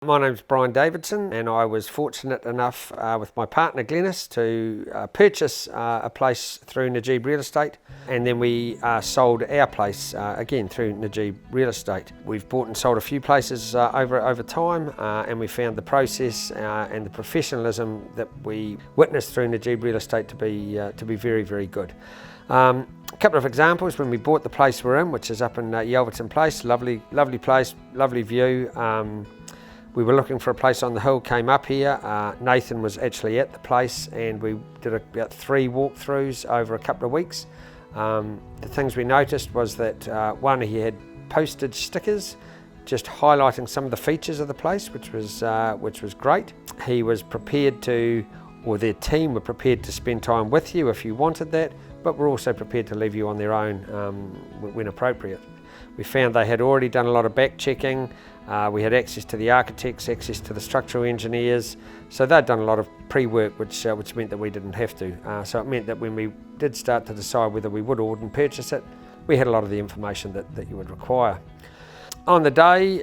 My name's Brian Davidson, and I was fortunate enough with my partner Glenys to purchase a place through Najib Real Estate, and then we sold our place again through Najib Real Estate. We've bought and sold a few places over time, and we found the process and the professionalism that we witnessed through Najib Real Estate to be very, very good. A couple of examples: when we bought the place we're in, which is up in Davidson Place, lovely place, lovely view. We were looking for a place on the hill, came up here. Nathan was actually at the place, and we did about 3 walkthroughs over a couple of weeks. The things we noticed was that one, he had postage stickers just highlighting some of the features of the place, which was great. He was prepared to, or their team were prepared to spend time with you if you wanted that, but were also prepared to leave you on their own when appropriate. We found they had already done a lot of back checking. We had access to the architects, access to the structural engineers, so they'd done a lot of pre-work, which meant that we didn't have to. So it meant that when we did start to decide whether we would or wouldn't purchase it, we had a lot of the information that you would require. On the day,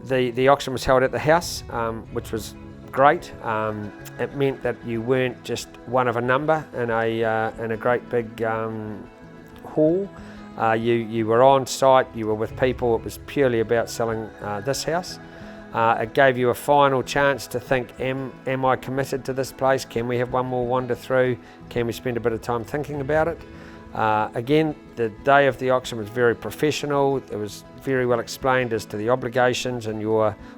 the auction was held at the house, which was great. It meant that you weren't just one of a number in a great big hall. You were on site, you were with people. It was purely about selling this house. It gave you a final chance to think, am I committed to this place? Can we have one more wander through? Can we spend a bit of time thinking about it? Again, the day of the auction was very professional. It was very well explained as to the obligations and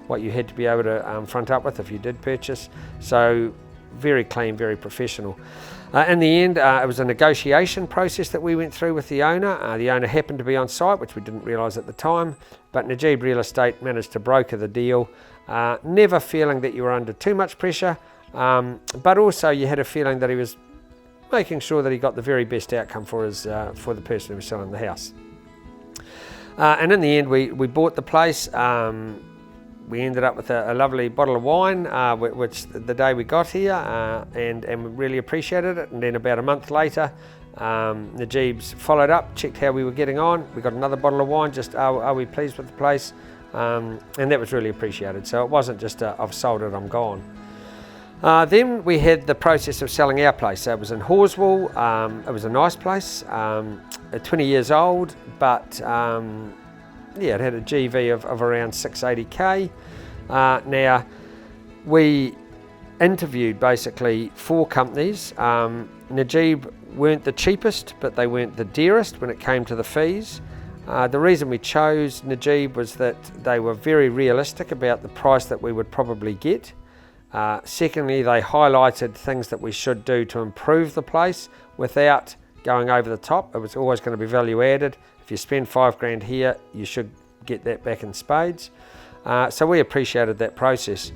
what you had to be able to front up with if you did purchase. So very clean, very professional. In the end, it was a negotiation process that we went through with the owner. The owner happened to be on site, which we didn't realise at the time, but Najib Real Estate managed to broker the deal, never feeling that you were under too much pressure, but also you had a feeling that he was making sure that he got the very best outcome for the person who was selling the house. And in the end, we bought the place. We ended up with a lovely bottle of wine, which the day we got here, and we really appreciated it. And then about a month later, Najib's followed up, checked how we were getting on. We got another bottle of wine, just are we pleased with the place? And that was really appreciated. So it wasn't just I've sold it, I'm gone. Then we had the process of selling our place. So it was in Horswell. It was a nice place, 20 years old, but it had a GV of around 680k. Now, we interviewed basically 4 companies. Najib weren't the cheapest, but they weren't the dearest when it came to the fees. The reason we chose Najib was that they were very realistic about the price that we would probably get. Secondly, they highlighted things that we should do to improve the place without going over the top. It was always going to be value added. If you spend $5,000 here, you should get that back in spades. So we appreciated that process.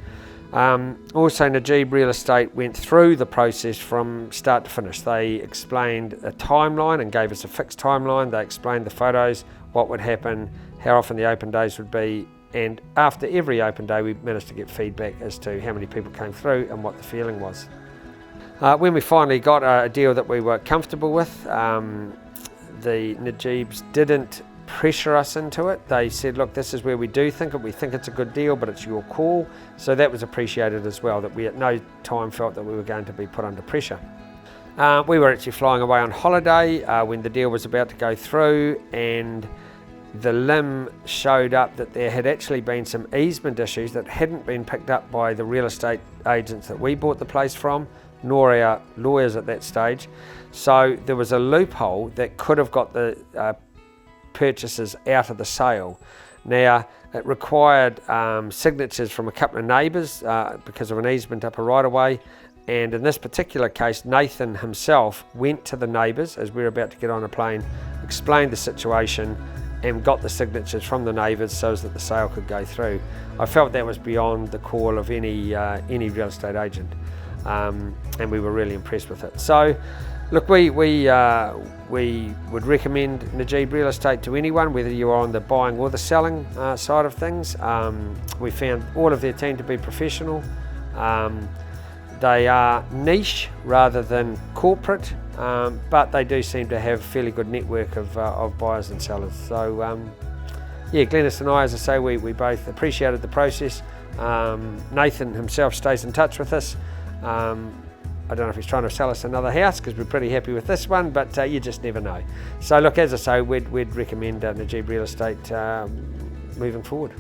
Also, Najib Real Estate went through the process from start to finish. They explained a timeline and gave us a fixed timeline. They explained the photos, what would happen, how often the open days would be, and after every open day we managed to get feedback as to how many people came through and what the feeling was. When we finally got a deal that we were comfortable with, the Najibs didn't pressure us into it. They said, look, this is where we do think it. We think it's a good deal, but it's your call. So that was appreciated as well, that we at no time felt that we were going to be put under pressure. We were actually flying away on holiday when the deal was about to go through, and the LIM showed up that there had actually been some easement issues that hadn't been picked up by the real estate agents that we bought the place from, nor our lawyers at that stage. So there was a loophole that could have got the purchasers out of the sale. Now, it required signatures from a couple of neighbours because of an easement up a right-of-way, and in this particular case, Nathan himself went to the neighbours as we were about to get on a plane, explained the situation, and got the signatures from the neighbours so that the sale could go through. I felt that was beyond the call of any real estate agent, and we were really impressed with it. So, look, we would recommend Najib Real Estate to anyone, whether you are on the buying or the selling side of things. We found all of their team to be professional. They are niche rather than corporate, but they do seem to have a fairly good network of buyers and sellers. So, Glenys and I, as I say, we both appreciated the process. Nathan himself stays in touch with us. I don't know if he's trying to sell us another house because we're pretty happy with this one, but you just never know. So look, as I say, we'd recommend Najib Real Estate moving forward.